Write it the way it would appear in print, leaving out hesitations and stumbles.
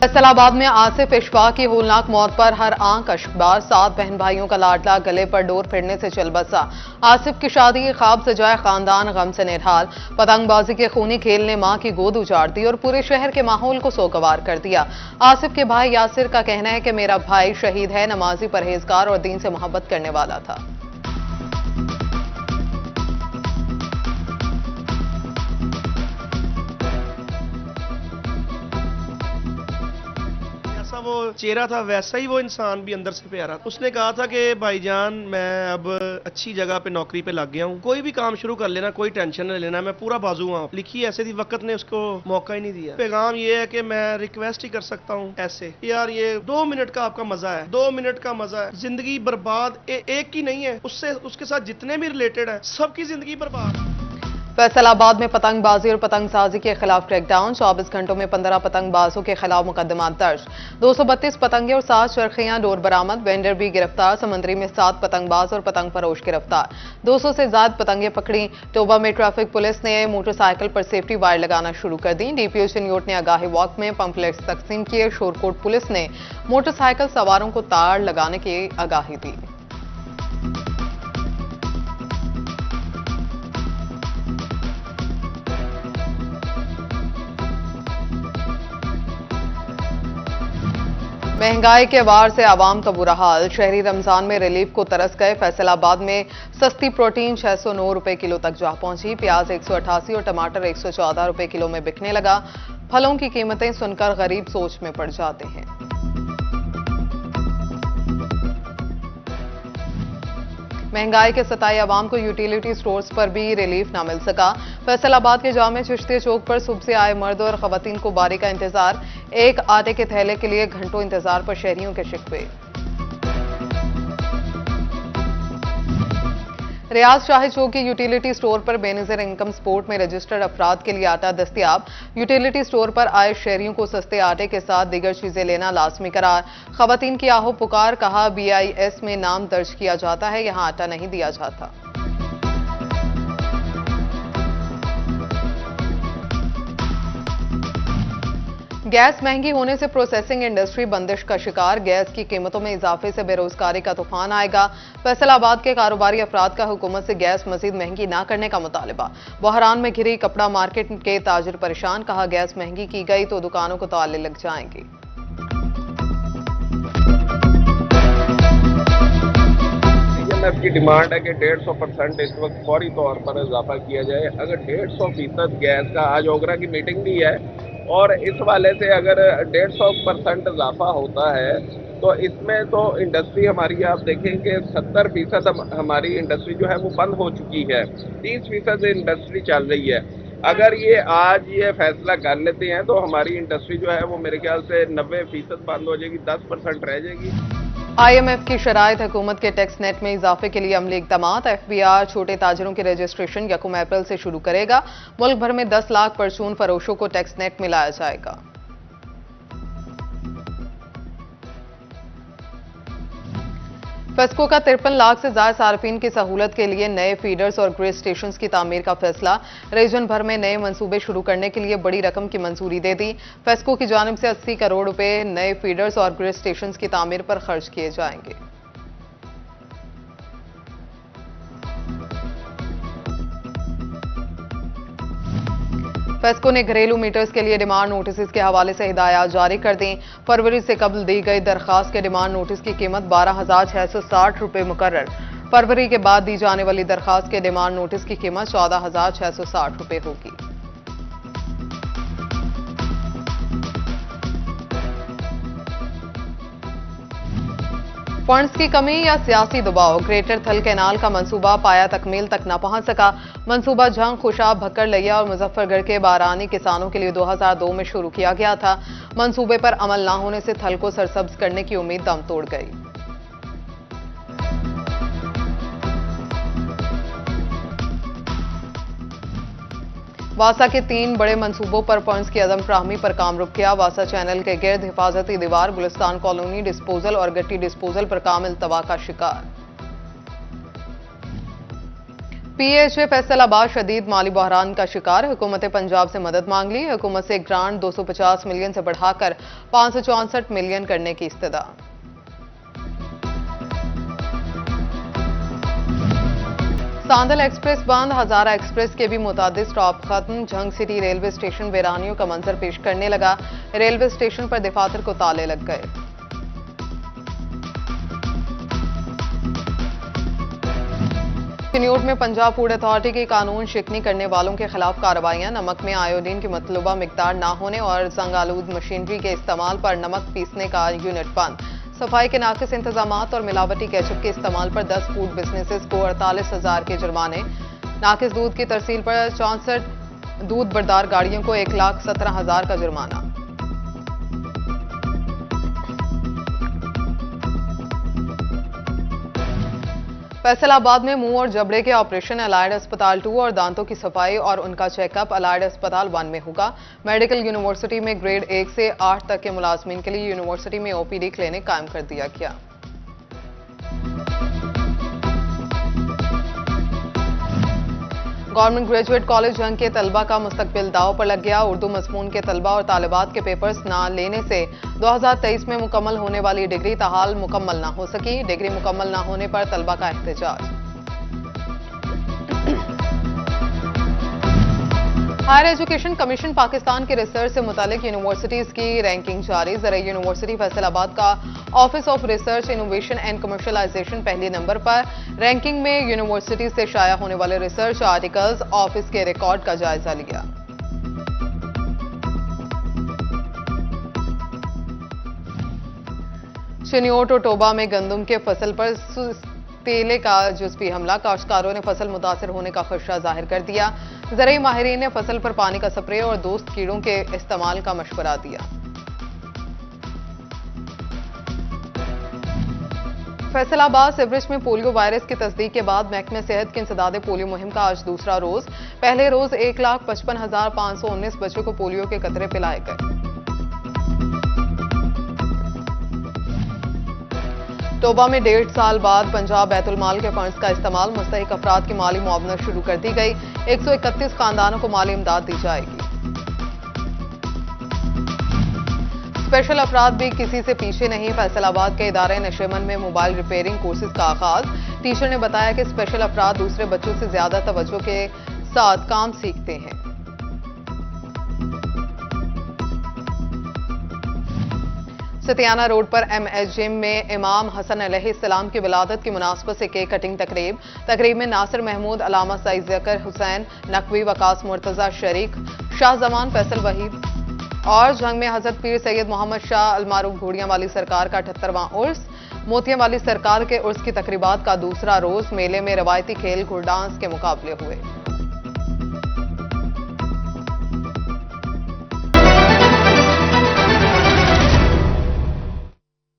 फैसलाबाद में आसिफ इशफाक की होलनाक मौत पर हर आंख अश्कबार। 7 बहन भाइयों का लाडला गले पर डोर फिरने से चल बसा। आसिफ की शादी के ख्वाब सजाए खानदान गम से निढाल। पतंगबाजी के खूनी खेल ने मां की गोद उजाड़ दी और पूरे शहर के माहौल को सोगवार कर दिया। आसिफ के भाई यासिर का कहना है कि मेरा भाई शहीद है, नमाजी, परहेजगार और दीन से मोहब्बत करने वाला था। वो चेहरा था वैसा ही वो इंसान भी अंदर से प्यारा। उसने कहा था कि भाईजान मैं अब अच्छी जगह पे नौकरी पे लग गया हूँ, कोई भी काम शुरू कर लेना, कोई टेंशन नहीं लेना, मैं पूरा बाजू हूँ। लिखी ऐसे थी, वक्त ने उसको मौका ही नहीं दिया। पैगाम ये है कि मैं रिक्वेस्ट ही कर सकता हूँ ऐसे, यार ये 2 मिनट का आपका मजा है, 2 मिनट का मजा है। जिंदगी बर्बाद एक की नहीं है, उससे उसके साथ जितने भी रिलेटेड है सबकी जिंदगी बर्बाद। फैसलाबाद में पतंगबाजी और पतंगसाजी के खिलाफ क्रैकडाउन। 24 घंटों में 15 पतंगबाजों के खिलाफ मुकदमा दर्ज। 232 पतंगे और 7 चरखियां डोर बरामद। वेंडर भी गिरफ्तार। समंदरी में 7 पतंगबाज और पतंग फरोश गिरफ्तार। 200 से ज्यादा पतंगे पकड़ी। टोबा में ट्रैफिक पुलिस ने मोटरसाइकिल पर सेफ्टी वायर लगाना शुरू कर दी। डीपीओ चिन्योट ने आगाही वॉक में पंपलेट्स तकसीम किए। शोरकोट पुलिस ने मोटरसाइकिल सवारों को तार लगाने की आगाही दी। महंगाई के वार से आवाम का बुरा हाल। शहरी रमजान में रिलीफ को तरस गए। फैसलाबाद में सस्ती प्रोटीन 609 रुपए किलो तक जा पहुंची। प्याज 188 और टमाटर 114 रुपए किलो में बिकने लगा। फलों की कीमतें सुनकर गरीब सोच में पड़ जाते हैं। महंगाई के सताए आवाम को यूटिलिटी स्टोर्स पर भी रिलीफ ना मिल सका। फैसलाबाद के जामे चिश्ती चौक पर सुबह से आए मर्द और खवातीन को बारी का इंतजार। एक आटे के थैले के लिए घंटों इंतजार पर शहरियों के शिकवे। रियाज शाही चौक की यूटिलिटी स्टोर पर बेनज़ीर इनकम सपोर्ट में रजिस्टर्ड अफराद के लिए आटा दस्तयाब। यूटिलिटी स्टोर पर आए शहरियों को सस्ते आटे के साथ दीगर चीजें लेना लाजमी करार। खवातीन की आहो पुकार, कहा BIS में नाम दर्ज किया जाता है, यहां आटा नहीं दिया जाता। गैस महंगी होने से प्रोसेसिंग इंडस्ट्री बंदिश का शिकार। गैस की कीमतों में इजाफे से बेरोजगारी का तूफान आएगा। फैसलाबाद के कारोबारी अफराद का हुकूमत से गैस मजीद महंगी ना करने का मुतालबा। बहरान में घिरी कपड़ा मार्केट के ताजिर परेशान, कहा गैस महंगी की गई तो दुकानों को ताले लग जाएंगे। IMF की डिमांड है कि 150% इस वक्त फौरी तौर पर इजाफा किया जाए। अगर 150% गैस का, आज ओगरा की मीटिंग भी है और इस वाले से अगर 150% इजाफा होता है तो इसमें तो इंडस्ट्री हमारी, आप देखेंगे 70% हमारी इंडस्ट्री जो है वो बंद हो चुकी है, 30% इंडस्ट्री चल रही है। अगर ये आज ये फैसला कर लेते हैं तो हमारी इंडस्ट्री जो है वो मेरे ख्याल से 90% बंद हो जाएगी, 10% रह जाएगी। IMF की शराइत हुकूमत के टैक्स नेट में इजाफे के लिए अमली इक़दामात। FBR छोटे ताजरों के रजिस्ट्रेशन 1 अप्रैल से शुरू करेगा। मुल्क भर में 10 लाख परचून फरोशों को टैक्स नेट में लाया जाएगा। फेस्को का 53 लाख से ज्यादा सार्फिन की सहूलत के लिए नए फीडर्स और ग्रेड स्टेशन की तामीर का फैसला। रीजन भर में नए मंसूबे शुरू करने के लिए बड़ी रकम की मंजूरी दे दी। फेस्को की जानिब से 80 करोड़ रुपए नए फीडर्स और ग्रेड स्टेशन की तामीर पर खर्च किए जाएंगे। फेस्को ने घरेलू मीटर्स के लिए डिमांड नोटिस के हवाले से हिदायत जारी कर दी। फरवरी से कबल दी गई दरखास्त के डिमांड नोटिस की कीमत 12,660 रुपए मुकर्रर। फरवरी के बाद दी जाने वाली दरखास्त के डिमांड नोटिस की कीमत 14,660 रुपए होगी। फंड्स की कमी या सियासी दबाव। ग्रेटर थल कैनाल का मंसूबा पाया तकमील तक न पहुंच सका। मंसूबा झंग, खुशाब, भक्कर, लिया और मुजफ्फरगढ़ के बारानी किसानों के लिए 2002 में शुरू किया गया था। मंसूबे पर अमल न होने से थल को सरसब्ज करने की उम्मीद दम तोड़ गई। वासा के 3 बड़े मंसूबों पर फंड्स की अदम फ्राहमी पर काम रुक गया। वासा चैनल के गिर्द हिफाजती दीवार, गुलिस्तान कॉलोनी डिस्पोजल और गट्टी डिस्पोजल पर काम इल्तवा का शिकार। PHA फैसलाबाद शदीद माली बहरान का शिकार, हुकूमत पंजाब से मदद मांग ली। हुकूमत से ग्रांट 250 मिलियन से बढ़ाकर 564 मिलियन करने की इस्तदा। सांदल एक्सप्रेस बंद, हजारा एक्सप्रेस के भी मुतादिद स्टॉप खत्म। झंग सिटी रेलवे स्टेशन वीरानियों का मंजर पेश करने लगा। रेलवे स्टेशन पर दफातर को ताले लग गए। चिन्योट में पंजाब फूड अथॉरिटी की कानून शिकनी करने वालों के खिलाफ कार्रवाइयां। नमक में आयोडीन की मतलूबा मिकदार ना होने और जंग आलूद मशीनरी के इस्तेमाल पर नमक पीसने का यूनिट बंद। सफाई के नाकिस इंतजामात और मिलावटी केचप के इस्तेमाल पर 10 फूड बिजनेसेस को 48,000 के जुर्माने। नाकिस दूध की तरसील पर 64 दूध बरदार गाड़ियों को 1,17,000 का जुर्माना। फैसलाबाद में मुंह और जबड़े के ऑपरेशन। अलायड अस्पताल 2 और दांतों की सफाई और उनका चेकअप अलायड अस्पताल 1 में होगा। मेडिकल यूनिवर्सिटी में ग्रेड 1 से 8 तक के मुलाजमीन के लिए यूनिवर्सिटी में OPD क्लिनिक कायम कर दिया गया। गवर्नमेंट ग्रेजुएट कॉलेज जंग के तलबा का मुस्तकबिल दाव पर लग गया। उर्दू मजमून के तलबा और तालिबात के पेपर्स ना लेने से 2023 में मुकम्मल होने वाली डिग्री ताहाल मुकम्मल ना हो सकी। डिग्री मुकम्मल ना होने पर तलबा का एहतजाज। हायर एजुकेशन कमीशन पाकिस्तान के रिसर्च से मुतालिक यूनिवर्सिटीज की रैंकिंग जारी। ज़रा यूनिवर्सिटी फैसलाबाद का office of research innovation and commercialisation पहले नंबर पर। रैंकिंग में यूनिवर्सिटी से शाया होने वाले रिसर्च आर्टिकल्स, ऑफिस के रिकॉर्ड का जायजा लिया। चिन्योट और टोबा में गंदम के फसल पर तेले का जुज़वी हमला। काश्तकारों ने फसल मुतासर होने का खदशा जाहिर कर दिया। ज़राई माहिरीन ने फसल पर पानी का स्प्रे और दोस्त कीड़ों के इस्तेमाल का मशवरा दिया। फैसलाबाद सिवरेज में पोलियो वायरस की तस्दीक के बाद महकमे सेहत की इंसदादे पोलियो मुहिम का आज दूसरा रोज। पहले रोज 1,55,519 बच्चों को पोलियो के कतरे पिलाए गए। टोबा में 1.5 साल बाद पंजाब बैतुल माल के फंड्स का इस्तेमाल। मुस्तहिक अफराद की माली मुआवनत शुरू कर दी गई। 131 खानदानों को माली इमदाद दी जाएगी। स्पेशल अफराद भी किसी से पीछे नहीं। फैसलाबाद के इदारे नशेमन में मोबाइल रिपेयरिंग कोर्सेज का आगाज। टीचर ने बताया कि स्पेशल अफराद दूसरे बच्चों से ज्यादा तवज्जो के साथ काम सीखते हैं। सतियाना रोड पर MSGym में इमाम हसन अलैहिस्सलाम की विलादत की मुनासबत से केक कटिंग तकरीब में नासिर महमूद, अलामा सईद ज़कर हुसैन नकवी, वकास मुर्तजा शरीक, शाह जमान, फैसल वहीद और जंग में हजरत पीर सैयद मोहम्मद शाह अलमारूफ घोड़ियां वाली सरकार का 78वां उर्स। मोतियां वाली सरकार के उर्स की तकरीबात का दूसरा रोज। मेले में रवायती खेल, घुड़डांस के मुकाबले हुए।